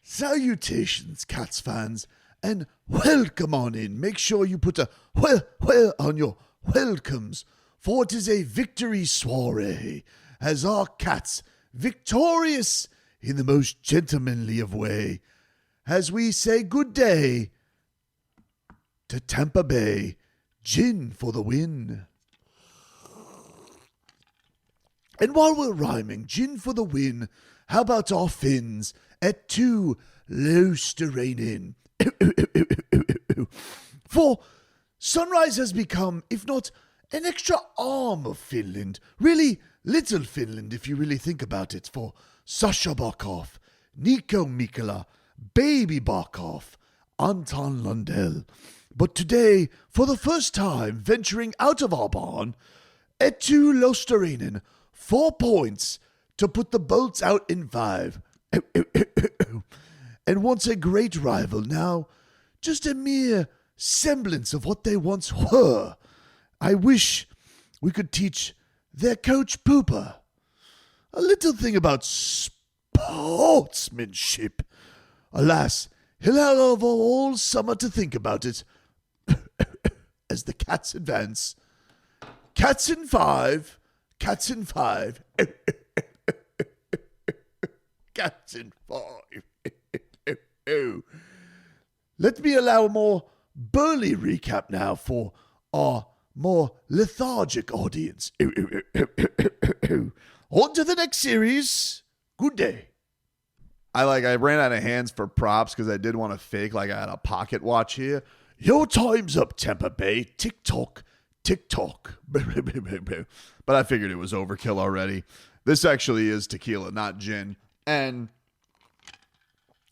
Salutations, Cats fans, and welcome on in. Make sure you put a well on your welcomes, for it is a victory soiree, as our cats victorious in the most gentlemanly of way, as we say good day to Tampa Bay, gin for the win. And while we're rhyming, gin for the win, how about our Finns at 2 Luostarinen? For Sunrise has become, if not an extra arm of Finland, really little Finland if you really think about it, for Sasha Barkov, Nico Mikkola, Baby Barkov, Anton Lundell. But today, for the first time, venturing out of our barn, Eetu Luostarinen, 4 points to put the bolts out in 5. And once a great rival, now just a mere semblance of what they once were. I wish we could teach their coach Pooper a little thing about sportsmanship. Alas, he'll have all summer to think about it. As the Cats advance. Cats in 5. Cats in 5. Cats in 5. Let me allow a more burly recap now for our more lethargic audience. On to the next series. Good day. I ran out of hands for props because I did want to fake like I had a pocket watch here. Your time's up, Tampa Bay. Tick-tock, tick-tock. But I figured it was overkill already. This actually is tequila, not gin. And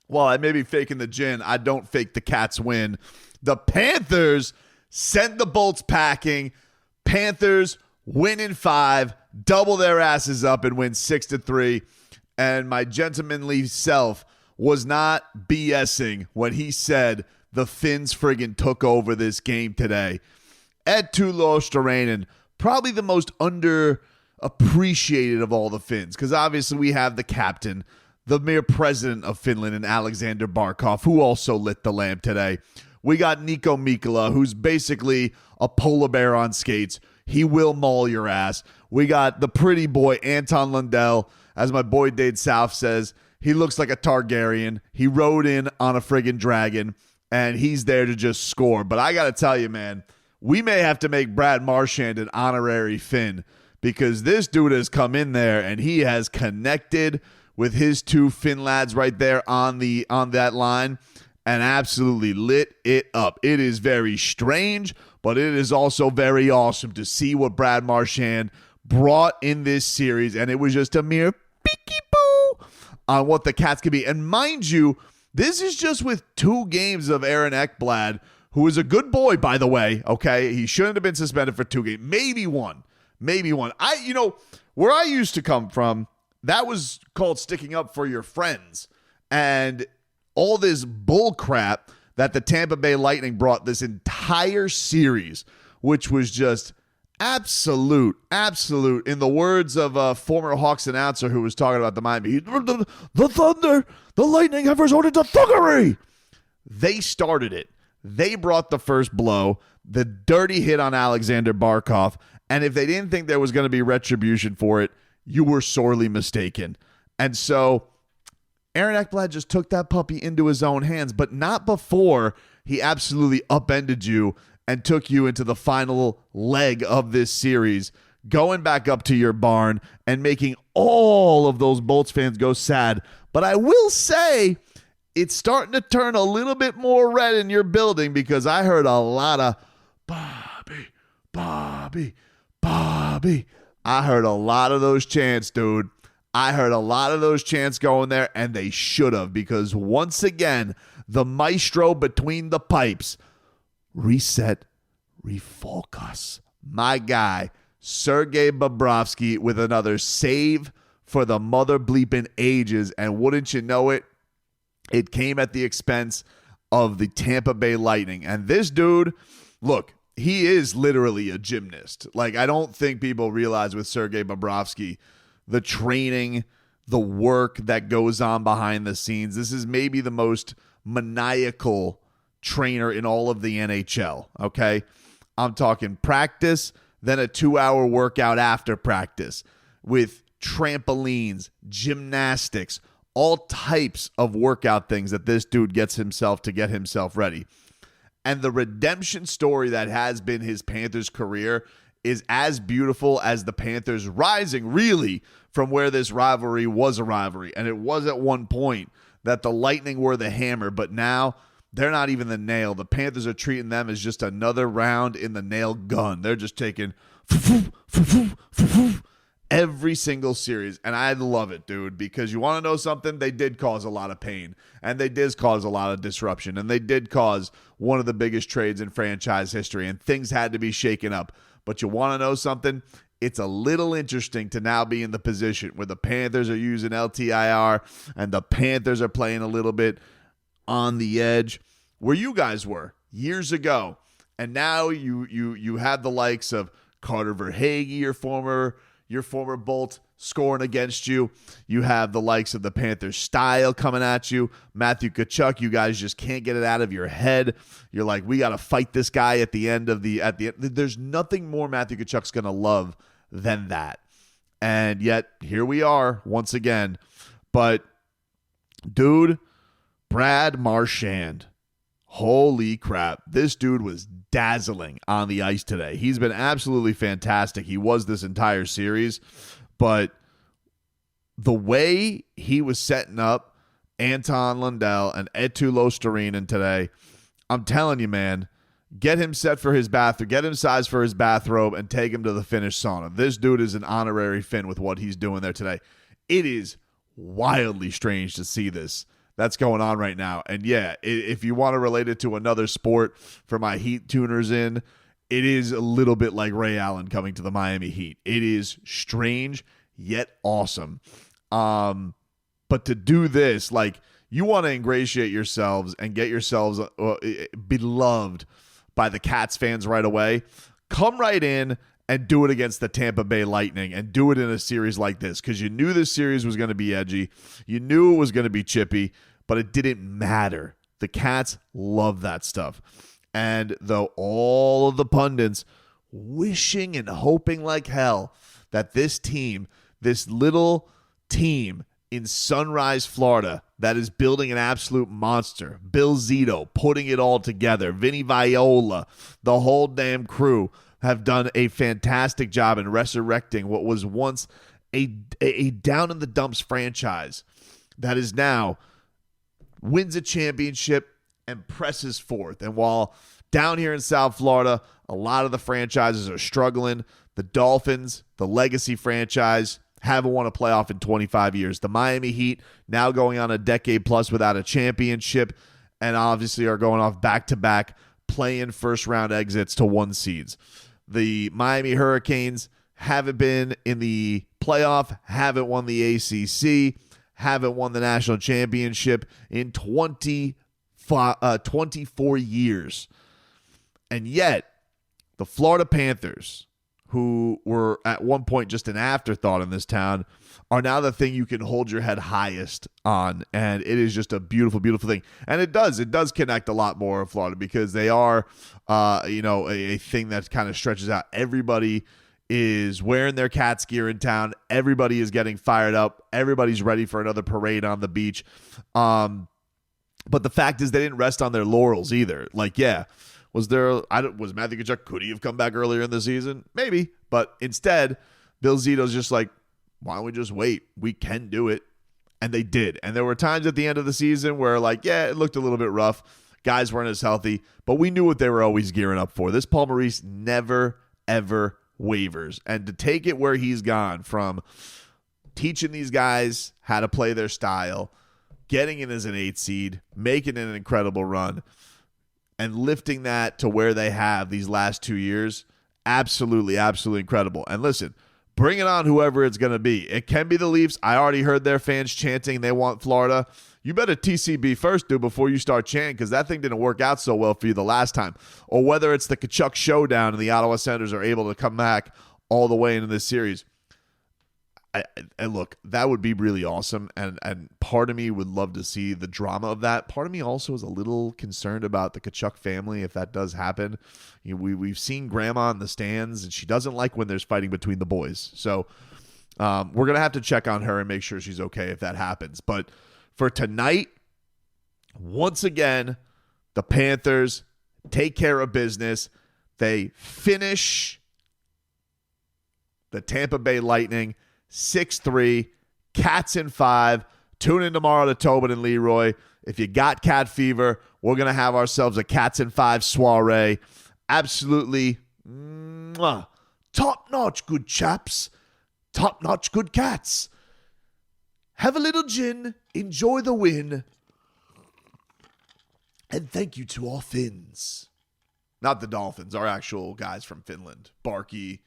while I may be faking the gin, I don't fake the Cats win. The Panthers sent the Bolts packing. Panthers win in 5, double their asses up and win 6-3. And my gentlemanly self was not BSing when he said the Finns friggin' took over this game today. Eetu Luostarinen, probably the most underappreciated of all the Finns, because obviously we have the captain, the mere president of Finland, and Alexander Barkov, who also lit the lamp today. We got Nico Mikkola, who's basically a polar bear on skates. He will maul your ass. We got the pretty boy, Anton Lundell. As my boy Dade South says, he looks like a Targaryen. He rode in on a friggin' dragon, and he's there to just score. But I got to tell you, man, we may have to make Brad Marchand an honorary Finn, because this dude has come in there, and he has connected with his 2 Finn lads right there on that line and absolutely lit it up. It is very strange, but it is also very awesome to see what Brad Marchand brought in this series, and it was just a mere peeky-boo on what the Cats could be. And mind you, this is just with 2 games of Aaron Ekblad, who is a good boy, by the way, okay? He shouldn't have been suspended for 2 games. Maybe one. Where I used to come from, that was called sticking up for your friends. And all this bull crap that the Tampa Bay Lightning brought this entire series, which was just absolute, in the words of a former Hawks announcer who was talking about the Miami, the Thunder, the Lightning have resorted to thuggery. They started it. They brought the first blow, the dirty hit on Alexander Barkov, and if they didn't think there was going to be retribution for it, you were sorely mistaken. And so Aaron Ekblad just took that puppy into his own hands, but not before he absolutely upended you and took you into the final leg of this series, going back up to your barn and making all of those Bolts fans go sad. But I will say, it's starting to turn a little bit more red in your building, because I heard a lot of Bobby. I heard a lot of those chants, dude. I heard a lot of those chants going there, and they should have, because once again, the maestro between the pipes, reset, refocus. My guy, Sergei Bobrovsky, with another save for the mother bleeping ages, and wouldn't you know it, it came at the expense of the Tampa Bay Lightning. And this dude, look, he is literally a gymnast. Like, I don't think people realize with Sergei Bobrovsky the training, the work that goes on behind the scenes. This is maybe the most maniacal trainer in all of the NHL, okay? I'm talking practice, then a 2-hour workout after practice with trampolines, gymnastics, all types of workout things that this dude gets himself to get himself ready. And the redemption story that has been his Panthers career is as beautiful as the Panthers rising really from where this rivalry was a rivalry. And it was at one point that the Lightning were the hammer, but now they're not even the nail. The Panthers are treating them as just another round in the nail gun. They're just taking every single series. And I love it, dude, because you want to know something? They did cause a lot of pain, and they did cause a lot of disruption, and they did cause one of the biggest trades in franchise history, and things had to be shaken up. But you want to know something? It's a little interesting to now be in the position where the Panthers are using LTIR and the Panthers are playing a little bit on the edge where you guys were years ago. And now you have the likes of Carter Verhaeghe, your former Bolt, scoring against you. You have the likes of the Panthers style coming at you. Matthew Tkachuk, you guys just can't get it out of your head. You're like, we got to fight this guy at the end. There's nothing more Matthew Tkachuk's going to love than that. And yet here we are once again. But dude, Brad Marchand, holy crap. This dude was dazzling on the ice today. He's been absolutely fantastic. He was this entire series. But the way he was setting up Anton Lundell and Eetu Luostarinen today, I'm telling you, man, get him set for his bathroom, get him sized for his bathrobe, and take him to the Finnish sauna. This dude is an honorary Finn with what he's doing there today. It is wildly strange to see this that's going on right now. And yeah, if you want to relate it to another sport for my Heat tuners in, it is a little bit like Ray Allen coming to the Miami Heat. It is strange, yet awesome. But to do this, like, you want to ingratiate yourselves and get yourselves beloved by the Cats fans right away, come right in and do it against the Tampa Bay Lightning and do it in a series like this, because you knew this series was going to be edgy. You knew it was going to be chippy, but it didn't matter. The Cats love that stuff. And though all of the pundits wishing and hoping like hell that this team, this little team in Sunrise, Florida, that is building an absolute monster, Bill Zito putting it all together, Vinny Viola, the whole damn crew have done a fantastic job in resurrecting what was once a down-in-the-dumps franchise that is now wins a championship and presses forth. And while down here in South Florida, a lot of the franchises are struggling, the Dolphins, the legacy franchise, haven't won a playoff in 25 years. The Miami Heat now going on a decade plus without a championship, and obviously are going off back-to-back playing first-round exits to 1 seeds. The Miami Hurricanes haven't been in the playoff, haven't won the ACC, haven't won the national championship in 24 years. And yet, the Florida Panthers, who were at one point just an afterthought in this town, are now the thing you can hold your head highest on. And it is just a beautiful, beautiful thing. And it does connect a lot more in Florida, because they are, a thing that kind of stretches out. Everybody is wearing their Cats gear in town. Everybody is getting fired up. Everybody's ready for another parade on the beach. But the fact is, they didn't rest on their laurels either. Like, yeah, was Matthew Tkachuk, could he have come back earlier in the season? Maybe. But instead, Bill Zito's just like, why don't we just wait? We can do it. And they did. And there were times at the end of the season where, like, yeah, it looked a little bit rough. Guys weren't as healthy. But we knew what they were always gearing up for. This Paul Maurice never, ever wavers. And to take it where he's gone, from teaching these guys how to play their style, getting in as an 8 seed, making it an incredible run, and lifting that to where they have these last 2 years, absolutely, absolutely incredible. And listen, bring it on, whoever it's going to be. It can be the Leafs. I already heard their fans chanting they want Florida. You better TCB first, dude, before you start chanting, because that thing didn't work out so well for you the last time. Or whether it's the Tkachuk showdown and the Ottawa Senators are able to come back all the way into this series. And look, that would be really awesome, and part of me would love to see the drama of that. Part of me also is a little concerned about the Tkachuk family if that does happen. We've seen Grandma in the stands, and she doesn't like when there's fighting between the boys. So we're gonna have to check on her and make sure she's okay if that happens. But for tonight, once again, the Panthers take care of business. They finish the Tampa Bay Lightning 6-3, Cats in 5. Tune in tomorrow to Tobin and Leroy. If you got cat fever, we're going to have ourselves a Cats in 5 soiree. Absolutely top-notch good chaps. Top-notch good cats. Have a little gin. Enjoy the win. And thank you to our Finns. Not the Dolphins, our actual guys from Finland. Barkey,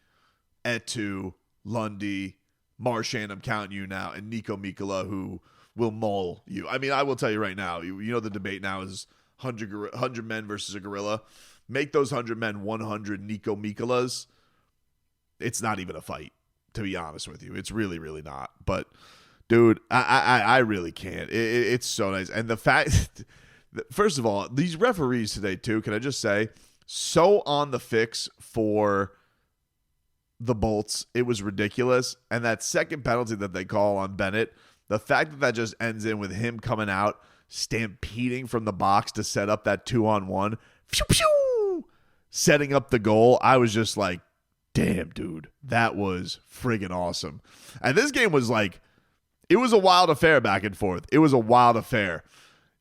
Eetu, Lundy, Marchand, I'm counting you now, and Nico Mikkola, who will maul you. I mean, I will tell you right now, you know the debate now is 100 men versus a gorilla. Make those 100 men 100 Nico Mikkolas. It's not even a fight, to be honest with you. It's really, really not. But, dude, I really can't. It's so nice. And the fact, first of all, these referees today, too, can I just say, so on the fix for the Bolts, it was ridiculous. And that second penalty that they call on Bennett, the fact that that just ends in with him coming out, stampeding from the box to set up that 2-on-1, pew, pew, setting up the goal, I was just like, damn, dude, that was friggin' awesome. And this game was like, it was a wild affair back and forth. It was a wild affair.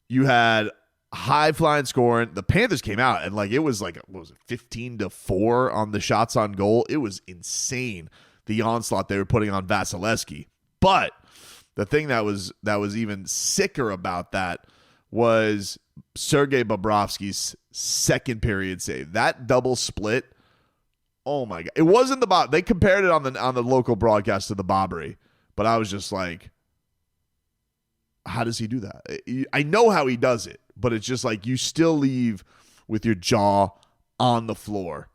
You had high flying scoring. The Panthers came out and like it was like, what was it, 15-4 on the shots on goal. It was insane, the onslaught they were putting on Vasilevsky. But the thing that was even sicker about that was Sergei Bobrovsky's second period save. That double split. Oh my God. It wasn't the Bob. They compared it on the local broadcast to the Bobbery, but I was just like, how does he do that? I know how he does it, but it's just like you still leave with your jaw on the floor